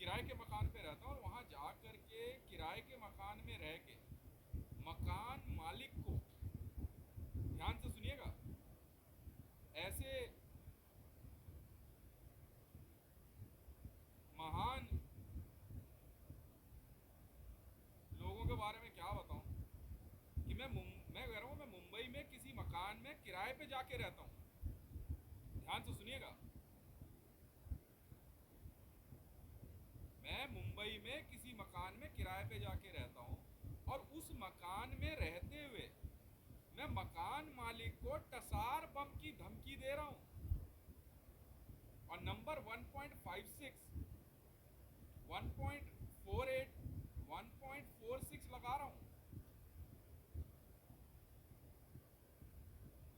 किराए के मकान पे रहता हूँ और वहाँ जा कर के किराए के मकान में रह के मकान मालिक को, ध्यान से सुनिएगा, ऐसे महान लोगों के बारे में क्या बताऊं कि मैं कह रहा हूँ मैं मुंबई में किसी मकान में किराए पे जाके रहता हूँ। ध्यान से सुनिएगा, मैं मुंबई में किसी मकान में किराए पे जाके रहता हूँ और उस मकान में रहते हुए मैं मकान मालिक को टसार बम की धमकी दे रहा हूँ और नंबर 1.56, 1.48, 1.46 लगा रहा हूँ।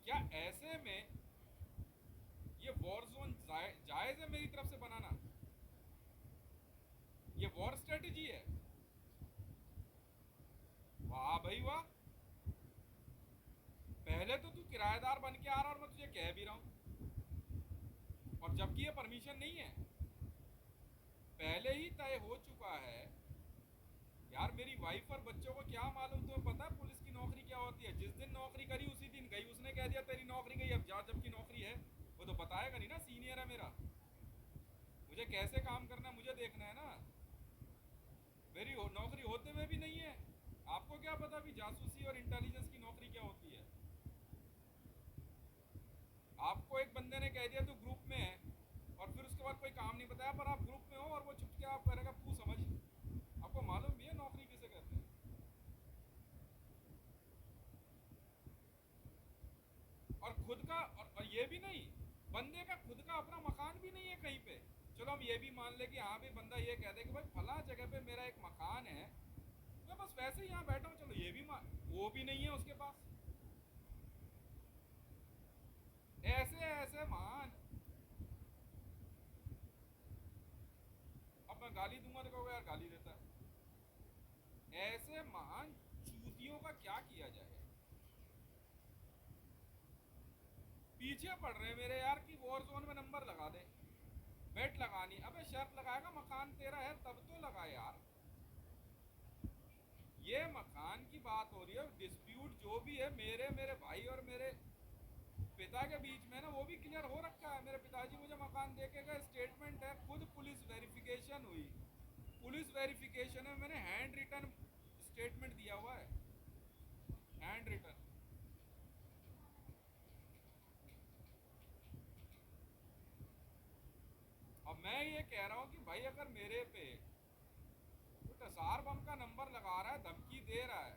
क्या ऐसे में ये वॉर जोन जायज है मेरी तरफ से बनाना? ये वॉर स्ट्रेटेजी है? वाह भाई वाह, पहले तो तू किराएदार बन के आ रहा और मैं तुझे कह भी रहा हूं, और जबकि ये परमिशन नहीं है, पहले ही तय हो चुका है। यार मेरी वाइफ और बच्चों को क्या मालूम, तुम्हें पता है पुलिस की नौकरी क्या होती है? जिस दिन नौकरी करी उसी दिन गई। उसने कह दिया तेरी नौकरी गई, अब जा, जबकि नौकरी है। वो तो बताएगा नहीं ना, सीनियर है मेरा, मुझे कैसे काम करना है मुझे देखना है ना। मेरी नौकरी होते हुए भी नहीं है। आपको क्या पता भी जासूसी और इंटेलिजेंस की नौकरी क्या होती है? आपको एक बंदे ने कह दिया तू ग्रुप में है और फिर उसके बाद कोई काम नहीं बताया, पर आप ग्रुप में हो और वो चुप के आप करेगा तू समझ। आपको मालूम भी है नौकरी किसे कहते हैं? और खुद का, और ये भी नहीं, बंदे का खुद का अपना मकान भी नहीं है कहीं पे। चलो हम ये भी मान ले कि हाँ भी बंदा ये कह दे कि भाई फला जगह पे मेरा एक मकान है, मैं बस वैसे ही यहाँ बैठा हूँ, चलो ये भी मान, वो भी नहीं है उसके पास। ऐसे ऐसे मान, अब मैं गाली दूंगा तो कहोगे यार गाली देता है। ऐसे महान चूतियों का क्या किया जाए? पीछे पड़ रहे हैं मेरे यार कि वॉर जोन में नंबर लगा दे, बेट लगानी। अबे शर्त लगाएगा मकान तेरा है तब तो लगा यार। ये मकान की बात हो रही है, डिस्प्यूट जो भी है मेरे मेरे भाई और मेरे पिता के बीच में ना, वो भी क्लियर हो रखा है। मेरे पिताजी मुझे मकान दे के गए, स्टेटमेंट है, खुद पुलिस वेरिफिकेशन हुई। पुलिस वेरिफिकेशन में मैंने हैंड रिटन स्टेटमेंट दिया हुआ है, हैंड रिटन। अब मैं ये कह रहा हूँ कि भाई अगर मेरे पे तो टसार बम का नंबर लगा रहा है, धमकी दे रहा है,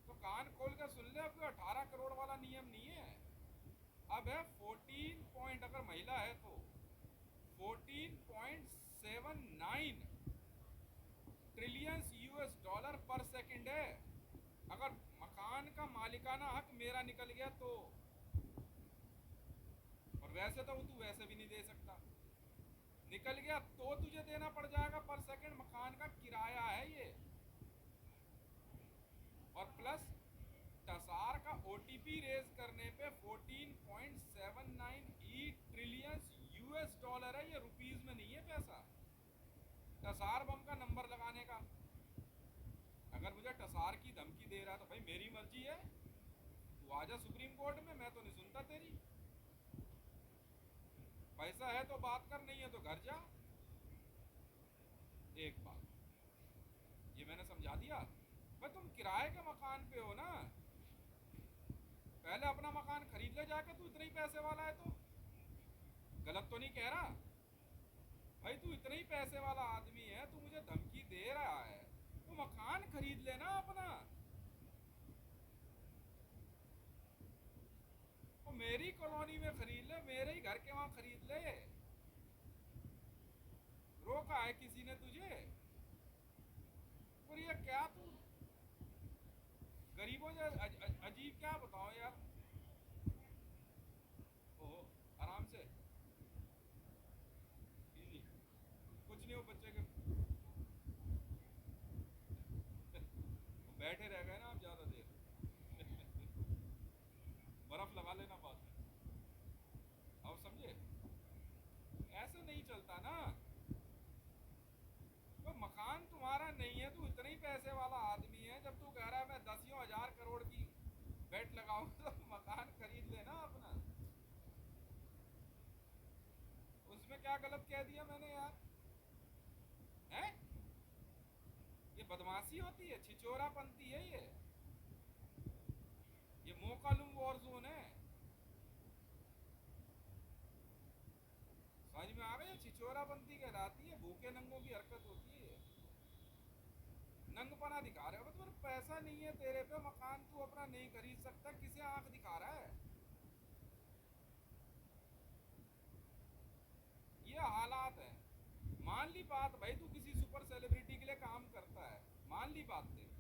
तो कान खोल कर सुन ले। अब 18 करोड़ वाला नियम नहीं है, अब है 14 पॉइंट, अगर महिला है तो 14.79 ट्रिलियन यूएस डॉलर पर सेकंड है। अगर मकान का मालिकाना हक मेरा निकल गया तो, और वैसे तो तू वैसे भी नहीं दे सकता, निकल गया तो तुझे देना पड़ जाएगा पर सेकंड। मकान का किराया है ये, और प्लस टसार का ओटीपी रेज करने पे 14.79 ट्रिलियन यूएस डॉलर है, ये रुपीज में नहीं है पैसा। टसार बम का नंबर लगाने का, अगर मुझे टसार की धमकी दे रहा है तो भाई मेरी मर्जी है, तू आजा सुप्रीम कोर्ट में, मैं तो नहीं सुनता तेरी। पैसा है तो बात कर, नहीं है तो घर जा। एक बात ये मैंने समझा दिया। भाई तुम किराए के मकान पे हो ना, पहले अपना मकान खरीद ले जाके, तू इतने ही पैसे वाला है तो। गलत तो नहीं कह रहा भाई, तू इतने ही पैसे वाला आदमी है, तू मुझे धमकी दे रहा है, तो मकान खरीद लेना अपना। और मेरी कॉलोनी में खरीद ले, मेरे ही घर के वहां खरीद ले। रोका है किसी ने तुझे? और ये क्या तू गरीबों से अजीब क्या बताओ यार। ओहो, आराम से, इजी, कुछ नहीं हो बच्चे के। बैठे रह गए ना आप ज़्यादा देर। बर्फ लगा लेना बाद में। अब समझे? ऐसे नहीं चलता ना। नेट लगाऊंगा तो मकान खरीद लेना अपना। उसमें क्या गलत कह दिया मैंने यार? हैं? ये बदमाशी होती है, छिचोरापंती है ये मोकालुम वॉर जोन है। समझ में आ गई? छिचोरापंती कहलाती है, भूखे नंगों की हरकत होती है। नंगपना दिखा रहे हो, तुम्हारे पैसा नहीं है तेरे पे, मकान तू अपना नहीं खरीद सकता, किसे आंख दिखा रहा है? ये हालात है। मान ली बात भाई, तू किसी सुपर सेलिब्रिटी के लिए काम करता है, मान ली बात तेरी,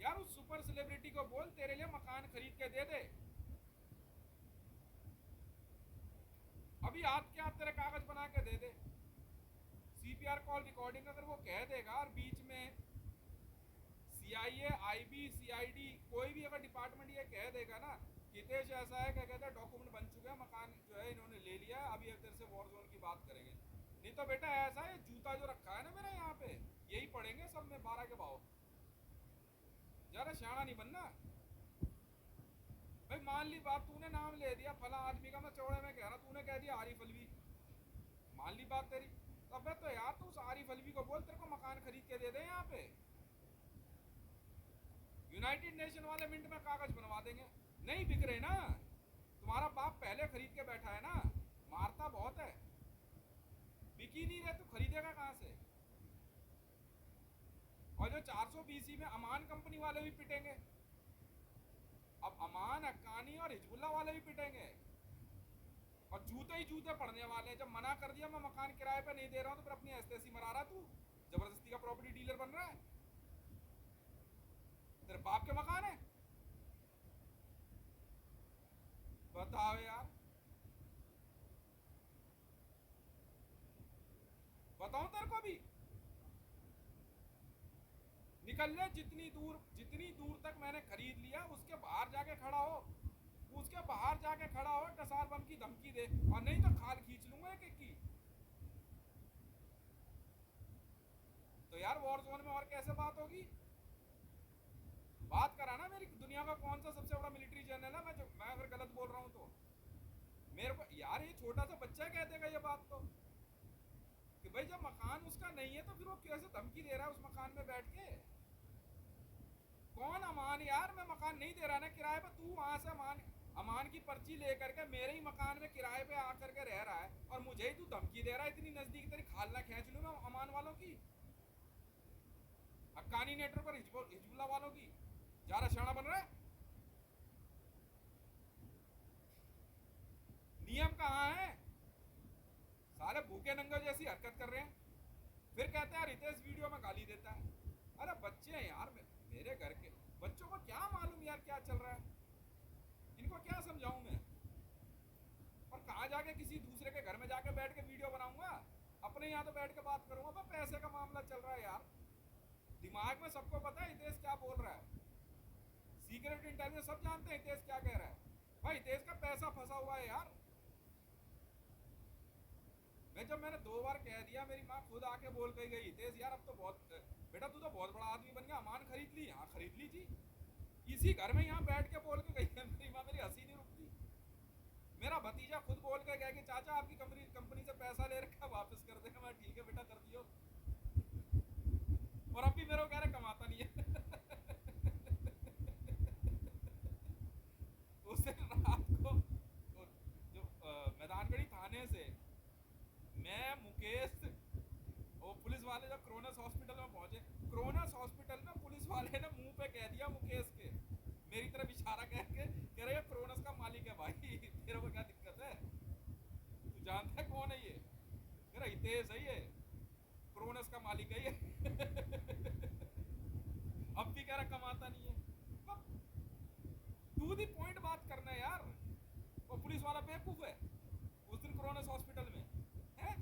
यार उस सुपर सेलिब्रिटी को बोल तेरे लिए मकान खरीद के दे दे। अभी हाथ के हाथ तेरे कागज बना के दे दे। सीपीआर कॉल रिकॉर्डिंग अगर वो कह देगा और बीच में सीआईए, आईबी, सीआईडी, कोई भी अगर डिपार्टमेंट ये कह देगा ना हितेश ऐसा है, क्या कहता है, डॉक्यूमेंट बन चुके हैं, मकान जो है इन्होंने ले लिया, अभी एक तेरे से वॉर जोन की बात करेंगे। नहीं तो बेटा ऐसा है, जूता जो रखा है ना मेरा यहाँ पे, यही पड़ेंगे सब में 12 के भाव। जरा शाना नहीं बनना भाई। मान ली बात, तूने नाम ले दिया फला आदमी का, मैं चौड़े में कह रहा, तूने कह दिया आरिफ अलवी, मान ली बात तेरी, तब तो यार तू उस आरिफ अलवी को बोल तेरे को मकान खरीद के दे दे यहाँ पे। यूनाइटेड नेशन वाले मिनट में कागज बनवा देंगे। नहीं बिक रहे ना, तुम्हारा बाप पहले खरीद के बैठा है ना, मारता बहुत है, बिक ही नहीं रहे तो खरीदेगा कहां से? और जो 420 में अमान कंपनी वाले भी पिटेंगे, अब अमान, हक्कानी और हिजबुल्ला वाले भी पिटेंगे, और जूते ही जूते पड़ने वाले हैं। जब मना कर दिया मैं मकान किराए पे नहीं दे रहा हूं, तो फिर अपनी एस्तेसी मरा रहा तू, जबरदस्ती का प्रॉपर्टी डीलर बन रहा है। तेरे बाप के मकान है, बताओ यार, बताओ तेरे को भी। निकल ले जितनी दूर तक मैंने खरीद लिया, उसके बाहर जाके खड़ा हो, उसके बाहर जाके खड़ा हो, टसार बम की धमकी दे, और नहीं तो खाल खींच लूंगा एक एक की। तो यार वॉर जोन में और कैसे बात होगी? बात करा ना, मेरी दुनिया का कौन सा सबसे बड़ा मिलिट्री जनरल है, मैं अगर गलत बोल रहा हूं तो मेरे को यार, ये छोटा सा बच्चा कह देगा ये बात तो, कि भाई जब मकान उसका नहीं है तो फिर वो कैसे धमकी दे रहा है उस मकान में बैठ के? कौन अमान यार? मैं मकान नहीं दे रहा ना किराए पे, तू वहां से अमान की पर्ची लेकर के मेरे ही मकान में किराए पे आकर के रह रहा है, और मुझे ही तू धमकी दे रहा है, इतनी नजदीक तेरी खालना खींच लूं मैं अमान वालों की, हक्कानी नेटवर्क पर हिजबुल्ला वालों की। जा रहा शाना बन रहा है? नियम कहाँ है? सारे भूखे नंगे जैसी हरकत कर रहे हैं, फिर कहते हैं रितेश वीडियो में गाली देता है। अरे बच्चे हैं यार, मेरे घर के बच्चों को क्या मालूम यार क्या चल रहा है, इनको क्या समझाऊं मैं? और कहाँ जाके किसी दूसरे के घर में जाके बैठ के वीडियो बनाऊंगा? अपने यहाँ तो बैठ के बात करूंगा। पैसे का मामला चल रहा है यार, दिमाग में सबको पता है हितेश क्या बोल रहा है, सीक्रेट इंटेलिजेंस सब जानते हैं हितेश क्या कह रहा है। भाई हितेश का पैसा फंसा हुआ है यार। मैंने 2 बार कह दिया, मेरी माँ खुद आके बोल के गई, हितेश यार अब तो बहुत, बेटा तू तो बहुत बड़ा आदमी बन गया, अमान खरीद ली। हाँ खरीद ली जी, इसी घर में यहाँ बैठ के बोल के गई है मेरी माँ, मेरी हंसी नहीं रुकती। मेरा भतीजा खुद बोल के गया कि चाचा आपकी कंपनी से पैसा ले रखा, वापस कर देगा। मैं ठीक है बेटा कर दियो, और अब भी मेरे को कह रहा कमाता नहीं है। उस दिन रात को जो मैदानगढ़ी थाने से मैं, मुकेश, वो पुलिस वाले जब क्रोनस हॉस्पिटल में पहुंचे, क्रोनस हॉस्पिटल में पुलिस वाले ने मुंह पे कह दिया मुकेश के, मेरी तरफ इशारा करके कह रहे क्रोनस का मालिक है भाई, तेरे को क्या दिक्कत है, तू जानता है कौन है ये? कह रहा हितेश है ये, क्रोनस का मालिक है ये। अब भी कह रहा कमाता नहीं है। टू दी पॉइंट बात करना है यार। वो पुलिस वाला बेवकूफ है उस दिन क्रोनस हॉस्पिटल में है।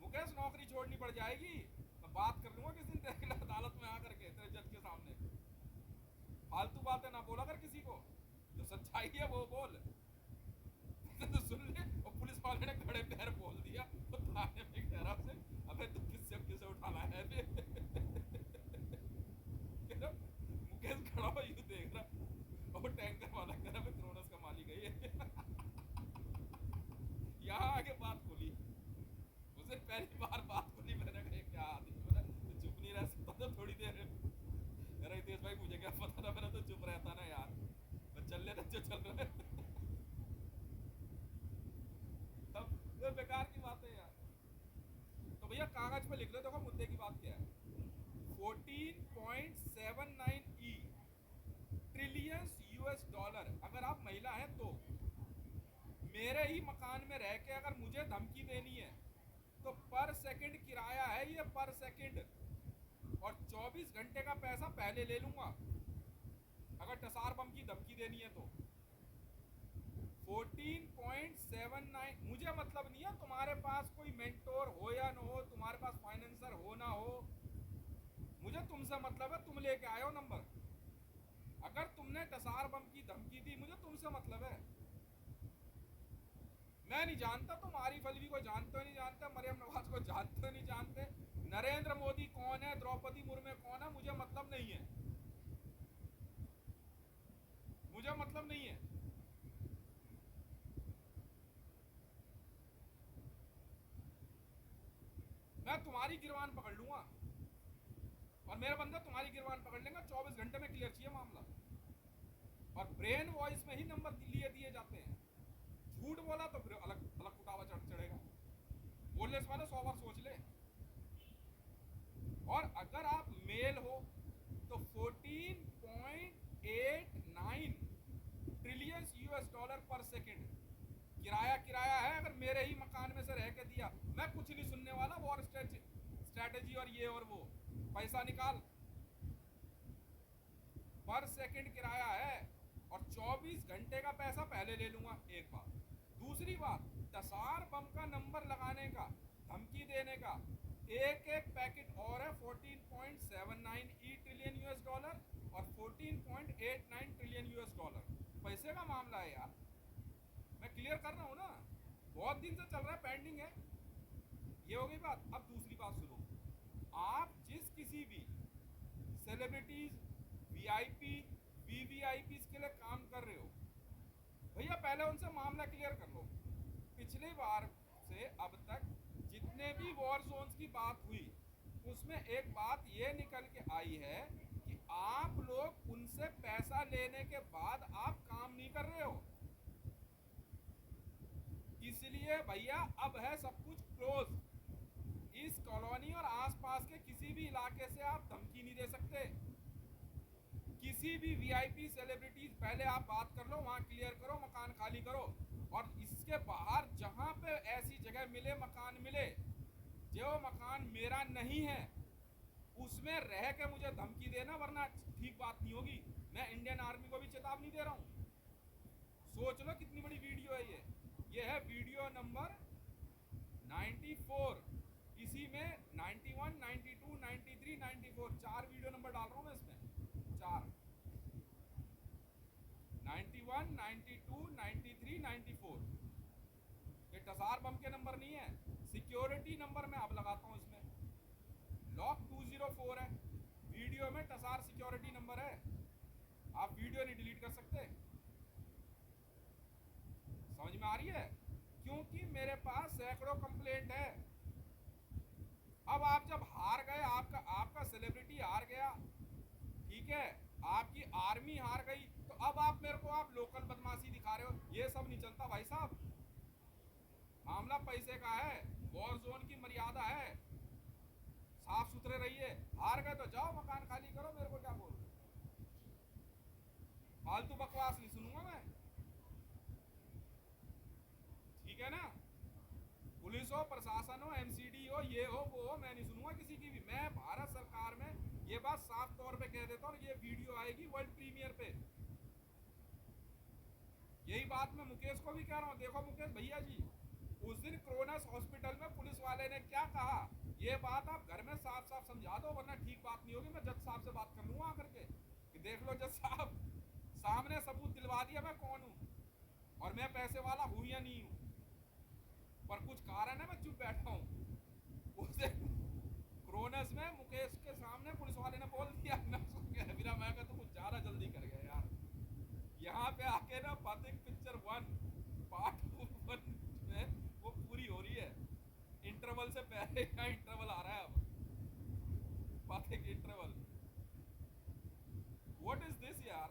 मुकेश नौकरी छोड़नी पड़ जाएगी, मैं बात कर लूंगा किस दिन तेरे अदालत में आकर के, तेरे जज के सामने। फालतू बातें ना बोला कर किसी को, जो सच्चाई है वो बोल। तो सुन ले, और पुलिस वाले ने खड़े पैर बोल दिया, तो थाने में कह रहा उसे, अबे तू किससे उठाना है? मुकेश आगे बात खुली, उस दिन पहली बार बात खुली, मैंने कहा क्या आदमी, मैंने तो चुप नहीं रह सकता था थोड़ी देर। अरे हितेश भाई मुझे क्या पता था, मैंने तो चुप रहता ना यार, बस चल लेना जो चल रहा है। तब ये बेकार की बात है यार। तो भैया कागज पे लिख लो, देखो मुद्दे की बात क्या है। 14.79 ट्रिलियन यूएस डॉलर, अगर आप महिला हैं तो मेरे ही मकान में रह के अगर मुझे धमकी देनी है तो पर सेकंड किराया है ये, पर सेकंड, और 24 घंटे का पैसा पहले ले लूंगा अगर टसार बम की धमकी देनी है तो। 14.79, मुझे मतलब नहीं है तुम्हारे पास कोई मेंटोर हो या ना हो, तुम्हारे पास फाइनेंसर हो ना हो, मुझे तुमसे मतलब है, तुम लेके आए हो नंबर। अगर तुमने टसार बम की धमकी दी, मुझे तुमसे मतलब है। मैं नहीं जानता तुम आरिफ अलवी को जानते हो नहीं जानते, मरियम नवाज को जानते हो नहीं जानते, नरेंद्र मोदी कौन है, द्रौपदी मुर्मू कौन है, मुझे मतलब नहीं है, मुझे मतलब नहीं है। मैं तुम्हारी गिरबान पकड़ लूंगा और मेरे बंदे तुम्हारी गिरबान पकड़ लेंगे, 24 घंटे में क्लियर चाहिए मामला। और ब्रेन वॉइस में ही नंबर लिए दिए जाते हैं। झूठ बोला तो फिर अलग अलग कुटावा चढ़ेगा, बोलने से पहले 100 बार सोच ले। और अगर आप मेल हो तो 14.89 ट्रिलियन यूएस डॉलर पर सेकंड किराया है। अगर मेरे ही मकान में से रह के दिया, मैं कुछ नहीं सुनने वाला, वॉर स्ट्रेटेजी और ये और वो, पैसा निकाल, पर सेकंड किराया है और 24 घंटे का पैसा पहले ले लूंगा, एक बात। दूसरी बात, टसार बम का नंबर लगाने का, धमकी देने का, एक एक पैकेट और है 14.79 ट्रिलियन यूएस डॉलर और 14.89 ट्रिलियन यूएस डॉलर। पैसे का मामला है यार, मैं क्लियर कर रहा हूं ना, बहुत दिन से चल रहा है, पेंडिंग है। ये हो गई बात। अब दूसरी बात सुनो, आप जिस किसी भी सेलिब्रिटीज, वीआईपी, वीवीआईपी के लिए काम कर रहे हो, भैया पहले उनसे मामला क्लियर कर लो। पिछली बार से अब तक जितने भी वॉर जोन्स की बात हुई, उसमें एक बात ये निकल के आई है कि आप लोग उनसे पैसा लेने के बाद आप काम नहीं कर रहे हो। इसलिए भैया अब है सब कुछ क्लोज। इस कॉलोनी और आसपास के किसी भी इलाके से आप धमकी नहीं दे सकते। किसी भी वीआईपी सेलिब्रिटीज, पहले आप बात कर लो, वहां क्लियर करो, मकान खाली करो। और इसके बाहर जहां पे ऐसी जगह मिले, मकान मिले, जो मकान मेरा नहीं है, उसमें रह के मुझे धमकी देना, वरना ठीक बात नहीं होगी। मैं इंडियन आर्मी को भी चेतावनी दे रहा हूं। सोच लो कितनी बड़ी वीडियो है ये है वीडियो नंबर 94। इसी में 91, 92, 93, 94 चार वीडियो नंबर डाल रहा हूं मैं इसमें, चार, 91, 92, 93, 94। ये टसार बम के नंबर नहीं है, सिक्योरिटी नंबर मैं अब लगाता हूं इसमें। लॉक 204 है, वीडियो में टसार सिक्योरिटी नंबर है, आप वीडियो नहीं डिलीट कर सकते। समझ में आ रही है? क्योंकि मेरे पास सैकड़ों कंप्लेंट है। अब आप जब हार गए, आपका सेलिब्रिटी हार गया, ठीक है, आपकी आर्मी हार गई, तो अब आप मेरे को आप लोकल बदमाशी दिखा रहे हो, ये सब नहीं चलता भाई साहब। मामला पैसे का है, वॉर जोन की मर्यादा है, साफ सुथरे रहिए। हार गए तो जाओ मकान खाली करो, मेरे को क्या बोल रहे, फालतू बकवास नहीं सुनूंगा मैं, ठीक है ना। पुलिस हो, प्रशासन हो, एमसीडी हो, ये हो वो हो, मैं नहीं सुनूंगा किसी की भी। मैं भारत सरकार में ये बात साफ तौर पे कह देता हूं, ये वीडियो आएगी वर्ल्ड प्रीमियर पे। यही बात मैं मुकेश को भी कह रहा हूं, देखो मुकेश भैया जी, उस दिन क्रोनस हॉस्पिटल में पुलिस वाले ने क्या कहा, ये बात आप घर में साफ साफ समझा दो, वरना ठीक बात नहीं होगी। मैं जज साहब से बात कर लूंगा आकर के कि देख लो जज साहब, सामने सबूत दिलवा दिया मैं कौन हूं, और मैं पैसे वाला हूं या नहीं हूं, पर कुछ कारण है मैं चुप बैठा हूं। उस दिन क्रोनस में मुकेश के सामने पुलिस वाले ने बोल दिया, मैं तो कुछ ज्यादा जल्दी कर गया यार। यहाँ पे आके ना पातिक पिक्चर 1 पार्ट 1 में वो यहाँ इंटरवल आ रहा है अब, बातें के इंटरवल। व्हाट इज दिस यार,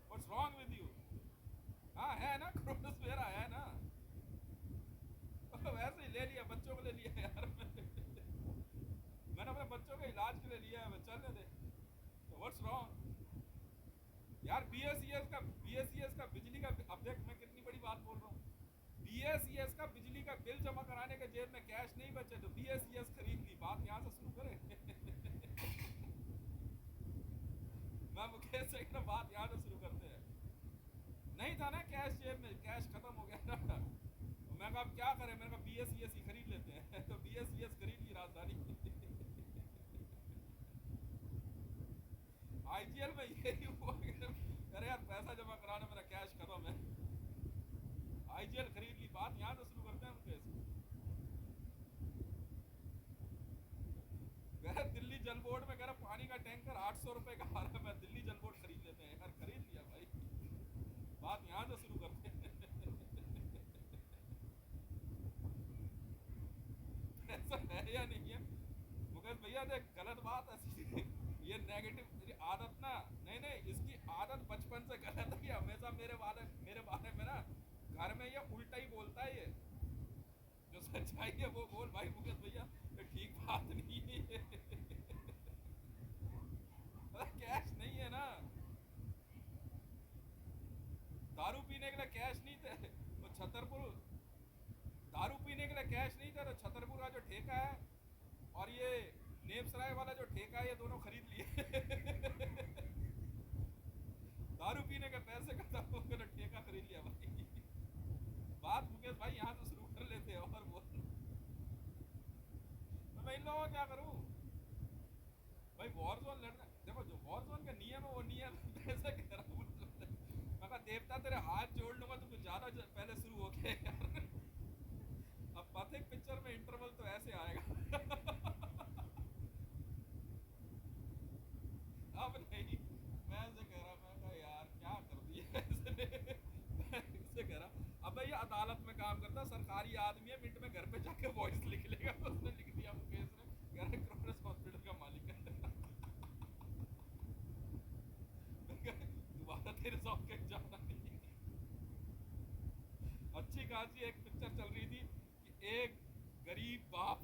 व्हाट्स रॉन्ग विद यू? हाँ है ना, क्रोनोस्फेरा है ना, वैसे ही ले लिया, बच्चों को ले लिया यार मैंने अपने बच्चों के इलाज के लिए लिया है, चलने दे। तो व्हाट्स रॉन्ग यार? बीएसईएस का बिजली का, अब देख मैं कितनी बड़ी बात बोल रहा हूँ। बीएसईएस का बिजली का बिल जमा कराने के जेब में कैश नहीं बचे तो बीएसईएस खरीद ली, बात यहाँ से शुरू करें मैं मुकेश से ना बात यहाँ से शुरू करते हैं। नहीं था ना कैश जेब में, कैश खत्म हो गया ना, तो मैं कहा अब क्या करें, मैंने कहा बीएसईएस ही खरीद लेते हैं तो बीएसईएस खरीद ली राजधानी आईजीएल में यही हुआ, अरे यार पैसा जमा कराना, मेरा कैश खत्म है, आईजीएल खरीद ली, बात यहाँ से शुरू करते हैं मुकेश। दिल्ली जल बोर्ड में कह रहा पानी का टैंकर 800 रुपए का आ रहा है, मैं दिल्ली जल बोर्ड खरीद लेते हैं यार, खरीद लिया भाई, बात यहाँ से शुरू करते हैं ऐसा है या नहीं है मुकेश भैया? देख गलत बात ऐसी ये नेगेटिव आदत ना, नहीं नहीं, इसकी आदत बचपन से गलत है, हमेशा मेरे बारे में ना घर में ये उल्टा ही बोलता है, ये जो सच्चाई है वो बोल भाई मुकेश भैया, ये ठीक बात नहीं है कैश नहीं है ना, दारू पीने के लिए कैश नहीं थे तो छतरपुर, दारू पीने के लिए कैश नहीं था तो छतरपुर का जो ठेका है और ये नेपसराय वाला जो ठेका है, ये दोनों खरीद लिए दारू पीने के पैसे खत्म हो गए तो ठेका खरीद लिया भाई। बात मुकेश भाई यहाँ से शुरू कर लेते हैं, और बोल तो मैं इन लोगों को क्या करूँ भाई? वॉर जोन लड़ना, देखो जो वॉर जोन का नियम है वो नियम ऐसा कह रहा हूँ, मैं कहा देवता तेरे हाथ जोड़ लूंगा तो कुछ ज्यादा पहले शुरू हो गया यार अब पथिक पिक्चर में इंटरवल तो ऐसे आएगा अब नहीं, मैं ऐसे कह रहा, मैं कहा यार क्या कर दिया ऐसे इससे कह रहा अब भाई अदालत में काम करता, सरकारी आदमी है, मिनट में घर पे जाके वॉइस लिख लेगा, उसने लिख दिया मुकेश ने, कह रहे क्रोनस हॉस्पिटल का मालिक है दोबारा तेरे साथ कहीं जाना नहीं। अच्छी खासी एक पिक्चर चल रही थी कि एक गरीब बाप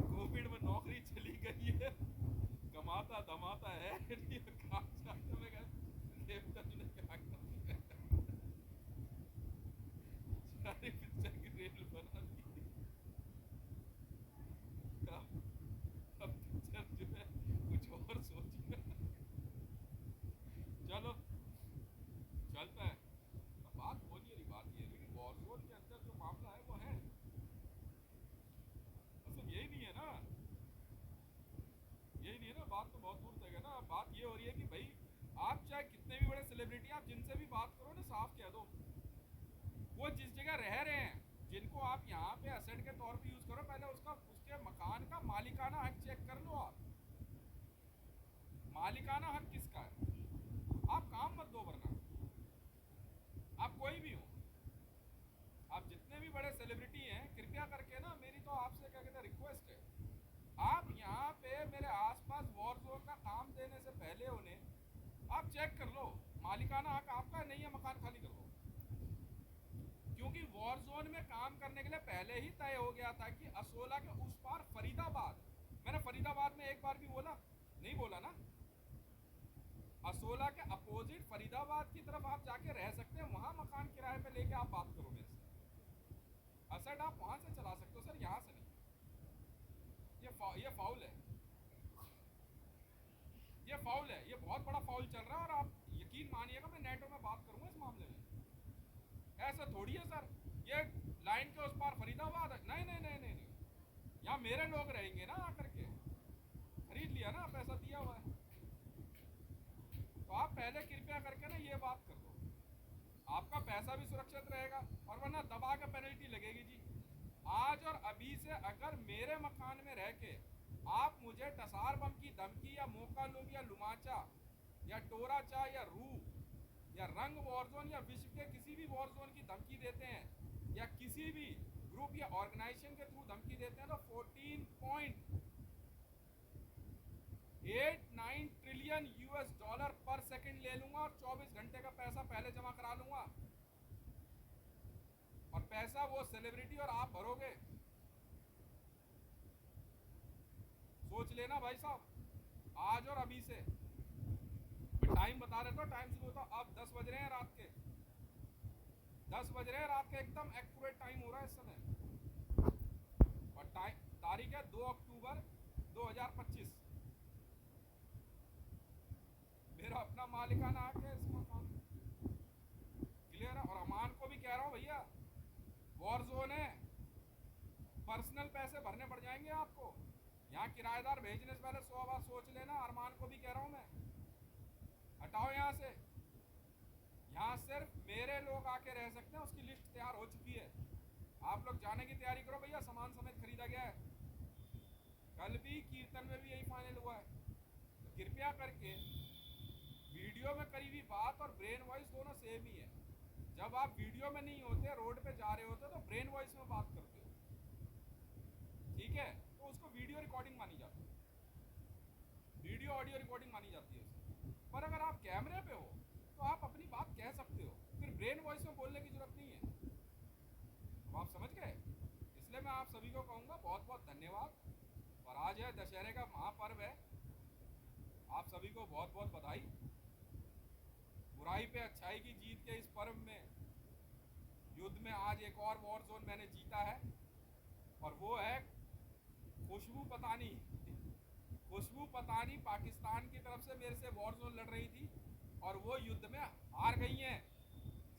कोविड में नौकरी चली गई है, कमाता धमाता है नहीं, काम चाहते में देवता जी ने क्या कर दिया सारी पिक्चर की रेल बना दी। अब पिक्चर जो है कुछ और सोचिए, चलो चलता है। अब बात बोलिए, रही बात ये है कि वॉरजोन के अंदर जो मामला है वो है, मतलब यही नहीं है ना, यही नहीं है ना, बात तो बहुत दूर तक है ना। बात ये हो रही है कि भाई आप चाहे कितने भी बड़े सेलिब्रिटी, आप जिनसे भी बात करो ना, साफ कह दो वो जिस जगह रह रहे हैं, जिनको आप यहाँ पे एसेट के तौर पे यूज करो, पहले उसके मकान का मालिकाना हक चेक कर लो। आप मालिकाना हक किसका है? आप काम मत दो, वरना आप कोई भी हो, आप जितने भी बड़े सेलिब्रिटी हैं, कृपया करके ना मेरी तो आपसे क्या कहते हैं रिक्वेस्ट है, आप यहाँ पे मेरे आसपास वॉर जोन का काम देने से पहले उन्हें आप चेक कर लो मालिकाना हक आपका नहीं है, मकान खाली कर दो। क्योंकि वॉर जोन में काम करने के लिए पहले ही तय हो गया था कि असोला के उस पार फरीदाबाद, मैंने फरीदाबाद में एक बार भी बोला नहीं, बोला ना, असोला के अपोजिट फरीदाबाद की तरफ आप जाके रह सकते हैं, वहां मकान किराए पे लेके आप बात करो मेरे से, असेट आप वहां से चला सकते हो सर, यहाँ से नहीं। ये फाउल है, ये फाउल है, ये बहुत बड़ा फाउल चल रहा है, और आप यकीन मानिएगा मैं नेटो में बात करूंगा इस मामले में। ऐसा थोड़ी है सर, ये लाइन के उस पार फरीदाबाद है, नहीं नहीं नहीं नहीं, नहीं। यहाँ मेरे लोग रहेंगे ना आकर के, खरीद लिया ना, पैसा दिया हुआ है, तो आप पहले कृपया करके ना ये बात कर दो, आपका पैसा भी सुरक्षित रहेगा, और वरना दबा के पेनल्टी लगेगी जी। आज और अभी से अगर मेरे मकान में रह के आप मुझे टसार बम की धमकी या मौका लोग या लुमाचा या टोराचा या रू या रंग वॉर जोन या विश्व के किसी भी वॉर जोन की धमकी देते हैं, या किसी भी ग्रुप या ऑर्गेनाइजेशन के थ्रू धमकी देते हैं तो 14.89 ट्रिलियन यूएस डॉलर पर सेकंड ले लूंगा और 24 घंटे का पैसा पहले जमा करा लूंगा, और पैसा वो सेलिब्रिटी और आप भरोगे। सोच लेना भाई साहब, आज और अभी से। टाइम बता रहे तो टाइम शुरू होता, अब 10 बज रहे हैं रात के, 10 बज रहे हैं रात के, एकदम एक्यूरेट टाइम हो रहा है इस समय। और तारीख है 2 अक्टूबर 2025। मेरा अपना मालिकाना हक है इसमें काम क्लियर है। और अमान को भी कह रहा हूँ भैया, वॉर जोन है, पर्सनल पैसे भरने पड़ जाएंगे आपको। यहाँ किराएदार भेजने से पहले 100 बार सोच लेना। अरमान को भी कह रहा हूँ मैं, हटाओ यहाँ से। यहाँ सिर्फ मेरे लोग आके रह सकते हैं, उसकी लिस्ट तैयार हो चुकी है। आप लोग जाने की तैयारी करो भैया, सामान समेत खरीदा गया है। कल भी कीर्तन में भी यही फाइनल हुआ है। तो कृपया करके वीडियो में करी हुई बात और ब्रेन वॉइस दोनों सेम ही है। जब आप वीडियो में नहीं होते, रोड पे जा रहे होते, तो ब्रेन वॉइस में बात करते हो, ठीक है, तो उसको वीडियो रिकॉर्डिंग मानी जाती है, वीडियो ऑडियो रिकॉर्डिंग मानी जाती है उसकी। पर अगर आप कैमरे पे हो तो आप अपनी बात कह सकते हो, फिर ब्रेन वॉइस में बोलने की जरूरत नहीं है। तो आप समझ गए। इसलिए मैं आप सभी को कहूँगा बहुत बहुत धन्यवाद। और आज है दशहरे का महापर्व है, आप सभी को बहुत बहुत बधाई। बुराई पे अच्छाई की जीत के इस पर्व में, युद्ध में आज एक और वॉर जोन मैंने जीता है, और वो है खुशबू पतानी। खुशबू पतानी पाकिस्तान की तरफ से मेरे से वॉर जोन लड़ रही थी, और वो युद्ध में हार गई हैं।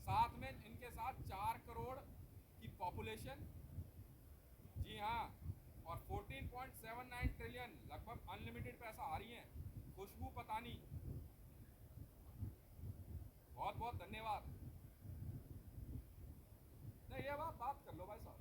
साथ में इनके साथ 4 करोड़ की पॉपुलेशन, जी हाँ, और 14.79 ट्रिलियन, लगभग अनलिमिटेड पैसा हारी हैं खुशबू पतानी। बहुत बहुत धन्यवाद। नहीं, ये बात कर लो भाई साहब।